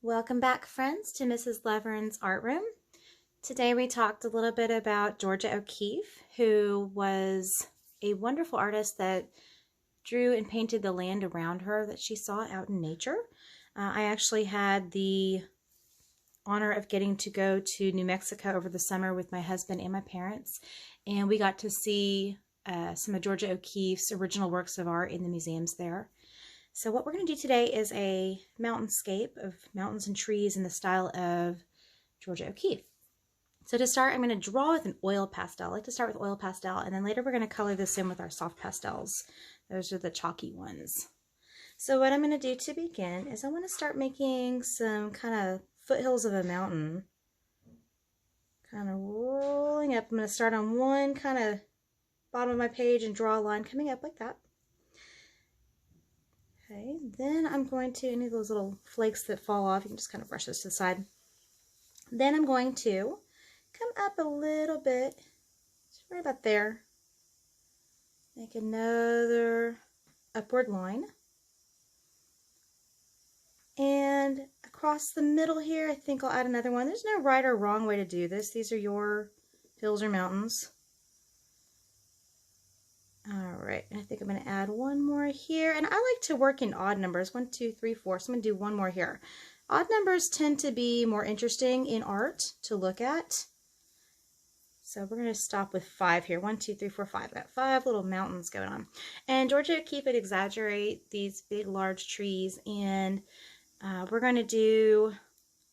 Welcome back, friends, to Mrs. Levern's Art Room. Today we talked a little bit about Georgia O'Keeffe, who was a wonderful artist that drew and painted the land around her that she saw out in nature. I actually had the honor of getting to go to New Mexico over the summer with my husband and my parents, and we got to see some of Georgia O'Keeffe's original works of art in the museums there. So what we're going to do today is a mountainscape of mountains and trees in the style of Georgia O'Keeffe. So to start, I'm going to draw with an oil pastel. I like to start with oil pastel, and then later we're going to color this in with our soft pastels. Those are the chalky ones. So what I'm going to do to begin is I want to start making some kind of foothills of a mountain. Kind of rolling up. I'm going to start on one kind of bottom of my page and draw a line coming up like that. Okay, then I'm going to, any of those little flakes that fall off, you can just kind of brush those to the side. Then I'm going to come up a little bit, just right about there. Make another upward line. And across the middle here, I think I'll add another one. There's no right or wrong way to do this. These are your hills or mountains. Alright, and I think I'm going to add one more here. And I like to work in odd numbers. 1, 2, 3, 4. So I'm going to do one more here. Odd numbers tend to be more interesting in art to look at. So we're going to stop with 5 here. 1, 2, 3, 4, 5. I've got 5 little mountains going on. And Georgia O'Keeffe would exaggerate these big, large trees. And we're going to do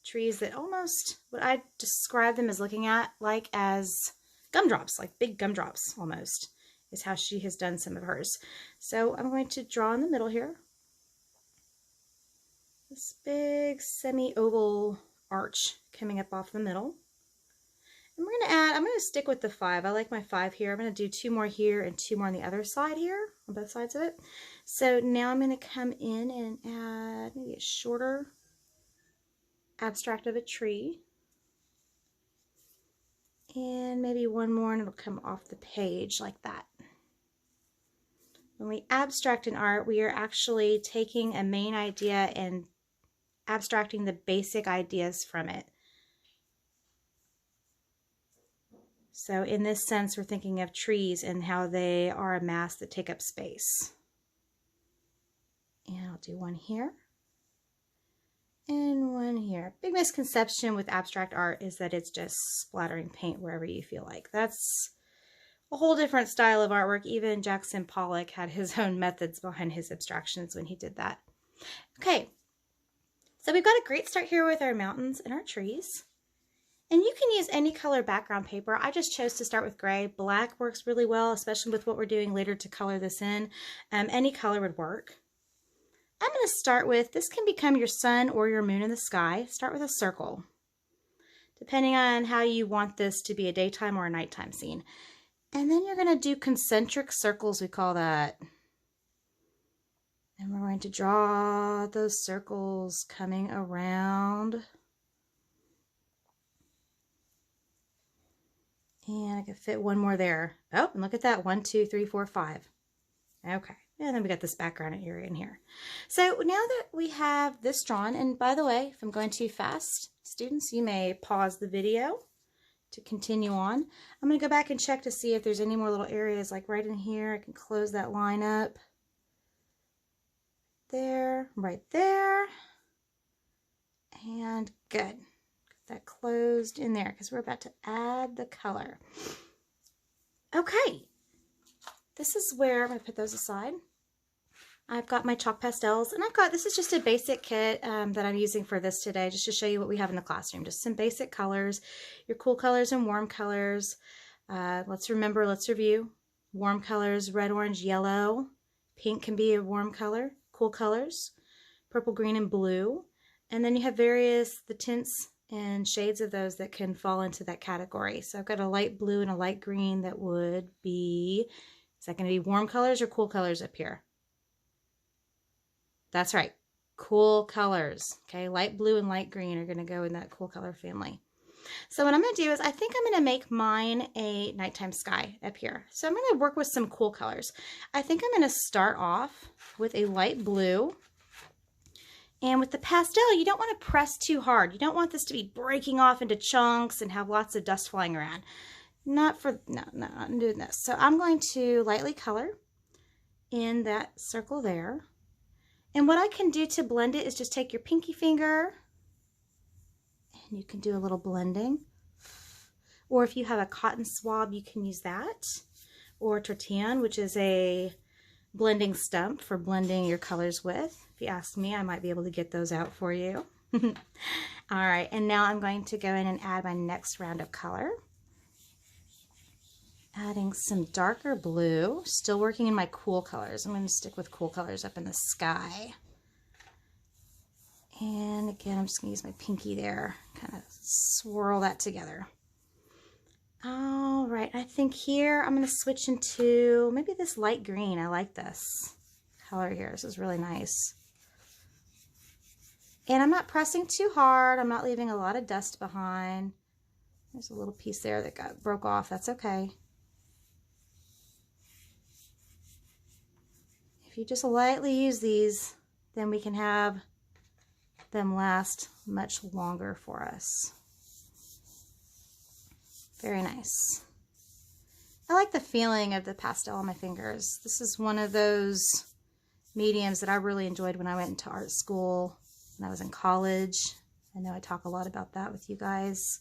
trees that almost, what I describe them as looking at, like as gumdrops, like big gumdrops almost, is how she has done some of hers. So I'm going to draw in the middle here this big semi-oval arch coming up off the middle. And we're going to add, I'm going to stick with the 5. I like my 5 here. I'm going to do 2 more here and 2 more on the other side here, on both sides of it. So now I'm going to come in and add maybe a shorter abstract of a tree. And maybe one more and it'll come off the page like that. When we abstract in art, we are actually taking a main idea and abstracting the basic ideas from it. So in this sense, we're thinking of trees and how they are a mass that take up space. And I'll do one here and one here. Big misconception with abstract art is that it's just splattering paint wherever you feel like. That's a whole different style of artwork. Even Jackson Pollock had his own methods behind his abstractions when he did that. Okay, so we've got a great start here with our mountains and our trees. And you can use any color background paper. I just chose to start with gray. Black works really well, especially with what we're doing later to color this in. Any color would work. I'm going to start with, this can become your sun or your moon in the sky. Start with a circle, depending on how you want this to be a daytime or a nighttime scene. And then you're going to do concentric circles, we call that. And we're going to draw those circles coming around. And I can fit one more there. Oh, and look at that. 1, 2, 3, 4, 5. Okay. And then we got this background area in here. So now that we have this drawn, and by the way, if I'm going too fast, students, you may pause the video to continue on. I'm going to go back and check to see if there's any more little areas like right in here. I can close that line up. There, right there. And good. Get that closed in there because we're about to add the color. Okay. This is where I'm going to put those aside. I've got my chalk pastels, and this is just a basic kit that I'm using for this today, just to show you what we have in the classroom. Just some basic colors, your cool colors and warm colors. Let's review. Warm colors, red, orange, yellow. Pink can be a warm color. Cool colors, purple, green, and blue. And then you have the tints and shades of those that can fall into that category. So I've got a light blue and a light green that would be, is that going to be warm colors or cool colors up here? That's right, cool colors. Okay, light blue and light green are going to go in that cool color family. So what I'm going to do is I think I'm going to make mine a nighttime sky up here. So I'm going to work with some cool colors. I think I'm going to start off with a light blue And with the pastel, you don't want to press too hard. You don't want this to be breaking off into chunks and have lots of dust flying around. No, I'm doing this. So I'm going to lightly color in that circle there. And what I can do to blend it is just take your pinky finger and you can do a little blending. Or if you have a cotton swab, you can use that. Or tortillon, which is a blending stump for blending your colors with. If you ask me, I might be able to get those out for you. All right, and now I'm going to go in and add my next round of color. Adding some darker blue, still working in my cool colors. I'm going to stick with cool colors up in the sky. And again, I'm just going to use my pinky there, kind of swirl that together. All right, I think here I'm going to switch into maybe this light green. I like this color here. This is really nice. And I'm not pressing too hard. I'm not leaving a lot of dust behind. There's a little piece there that broke off. That's okay. If you just lightly use these, then we can have them last much longer for us. Very nice. I like the feeling of the pastel on my fingers. This is one of those mediums that I really enjoyed when I went into art school, when I was in college. I know I talk a lot about that with you guys.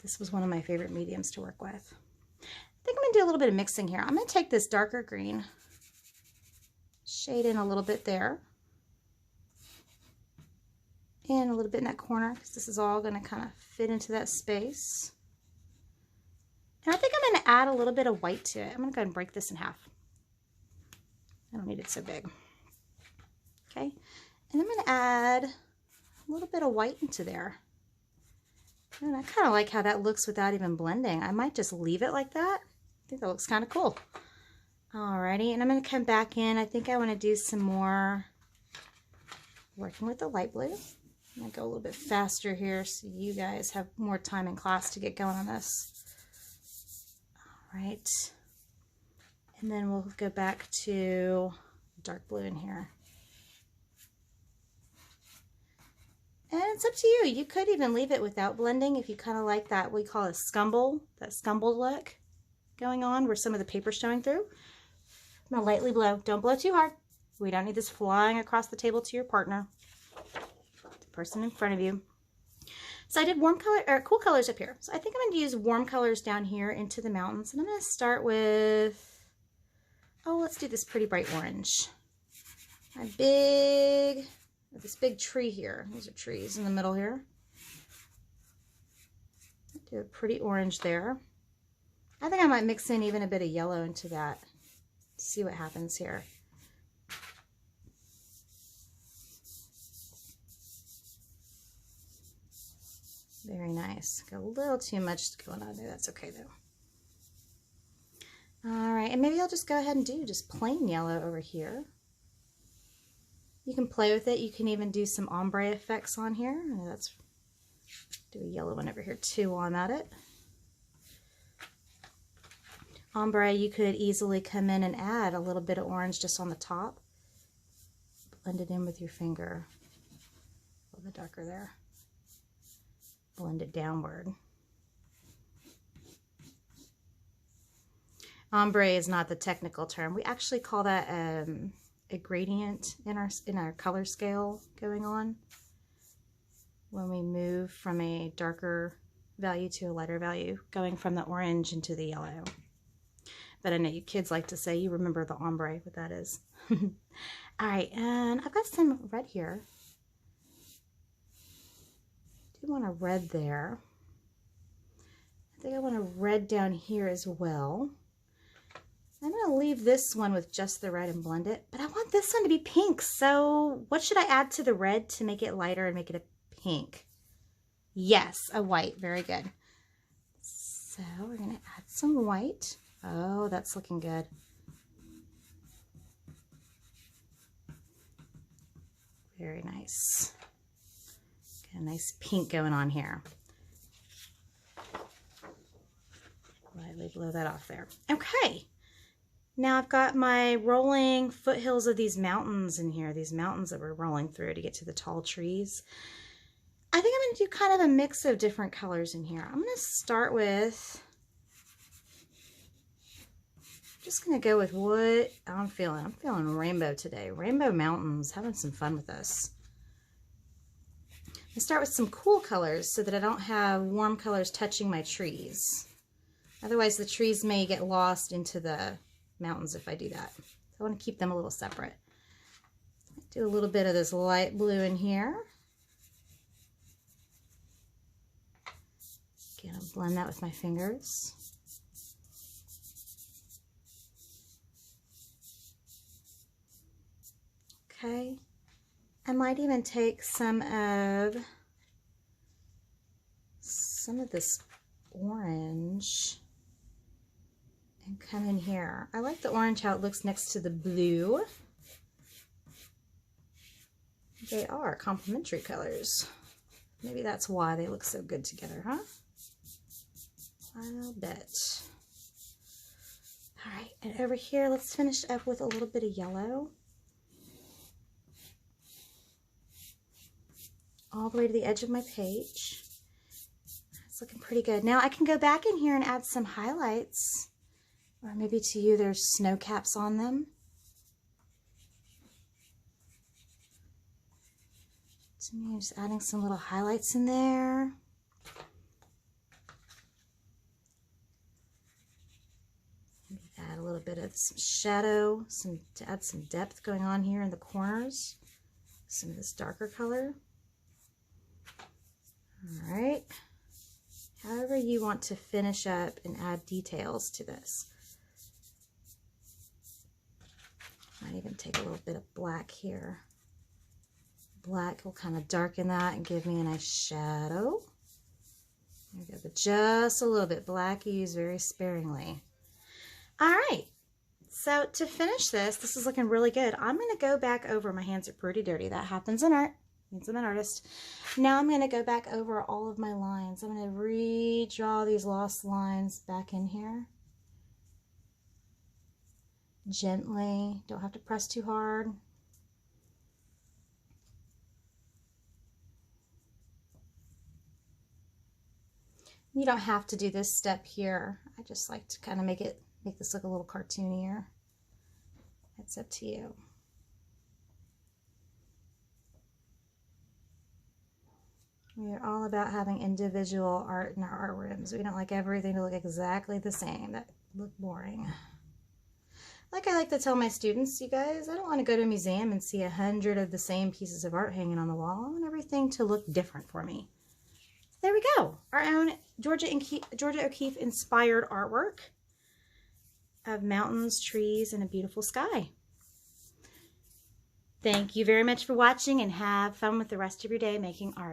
This was one of my favorite mediums to work with. I think I'm going to do a little bit of mixing here. I'm going to take this darker green, shade in a little bit there, and a little bit in that corner, because this is all going to kind of fit into that space. And I think I'm going to add a little bit of white to it. I'm going to go ahead and break this in half. I don't need it so big. Okay, and I'm going to add a little bit of white into there. And I kind of like how that looks without even blending. I might just leave it like that. I think that looks kind of cool. Alrighty, and I'm going to come back in. I think I want to do some more working with the light blue. I'm going to go a little bit faster here so you guys have more time in class to get going on this. Alright, and then we'll go back to dark blue in here. And it's up to you. You could even leave it without blending if you kind of like that, we call it scumble, that scumbled look going on where some of the paper's showing through. Now lightly blow. Don't blow too hard. We don't need this flying across the table to your partner, the person in front of you. So I did warm color or cool colors up here. So I think I'm going to use warm colors down here into the mountains. And I'm going to start with, oh, let's do this pretty bright orange. This big tree here. These are trees in the middle here. Do a pretty orange there. I think I might mix in even a bit of yellow into that. See what happens here. Very nice. Got a little too much going on there. That's okay though. All right, and maybe I'll just go ahead and do just plain yellow over here. You can play with it. You can even do some ombre effects on here. Let's do a yellow one over here too while I'm at it. Ombre, you could easily come in and add a little bit of orange just on the top. Blend it in with your finger. A little bit darker there. Blend it downward. Ombre is not the technical term. We actually call that a gradient in our color scale going on when we move from a darker value to a lighter value, going from the orange into the yellow. But I know you kids like to say you remember the ombre, what that is. All right, and I've got some red here. I do want a red there. I think I want a red down here as well. I'm going to leave this one with just the red and blend it, but I want this one to be pink. So what should I add to the red to make it lighter and make it a pink? Yes, a white. Very good. So we're going to add some white. Oh, that's looking good. Very nice. Got a nice pink going on here. Lightly blow that off there. Okay. Now I've got my rolling foothills of these mountains in here, these mountains that we're rolling through to get to the tall trees. I think I'm going to do kind of a mix of different colors in here. I'm going to start with, I'm just going to go with what I'm feeling. I'm feeling rainbow today. Rainbow mountains, having some fun with this. I start with some cool colors so that I don't have warm colors touching my trees. Otherwise the trees may get lost into the mountains if I do that. So I want to keep them a little separate. Do a little bit of this light blue in here. Again, I'll blend that with my fingers. Okay. I might even take some of this orange and come in here. I like the orange how it looks next to the blue. They are complementary colors. Maybe that's why they look so good together, huh? I'll bet. All right, and over here, let's finish up with a little bit of yellow. All the way to the edge of my page. It's looking pretty good. Now I can go back in here and add some highlights. Or maybe to you there's snow caps on them. To me, I'm just adding some little highlights in there. Maybe add a little bit of some shadow, to add some depth going on here in the corners. Some of this darker color. All right, however you want to finish up and add details to this. Might even take a little bit of black here. Black will kind of darken that and give me a nice shadow. There we go, but just a little bit. Black you use very sparingly. All right, so to finish this is looking really good. I'm going to go back over. My hands are pretty dirty. That happens in art. Means I'm an artist. Now I'm going to go back over all of my lines. I'm going to redraw these lost lines back in here. Gently. Don't have to press too hard. You don't have to do this step here. I just like to kind of make this look a little cartoonier. It's up to you. We're all about having individual art in our art rooms. We don't like everything to look exactly the same. That look boring. Like I like to tell my students, you guys, I don't want to go to a museum and see 100 of the same pieces of art hanging on the wall. I want everything to look different for me. There we go. Our own Georgia O'Keeffe inspired artwork of mountains, trees, and a beautiful sky. Thank you very much for watching and have fun with the rest of your day making art.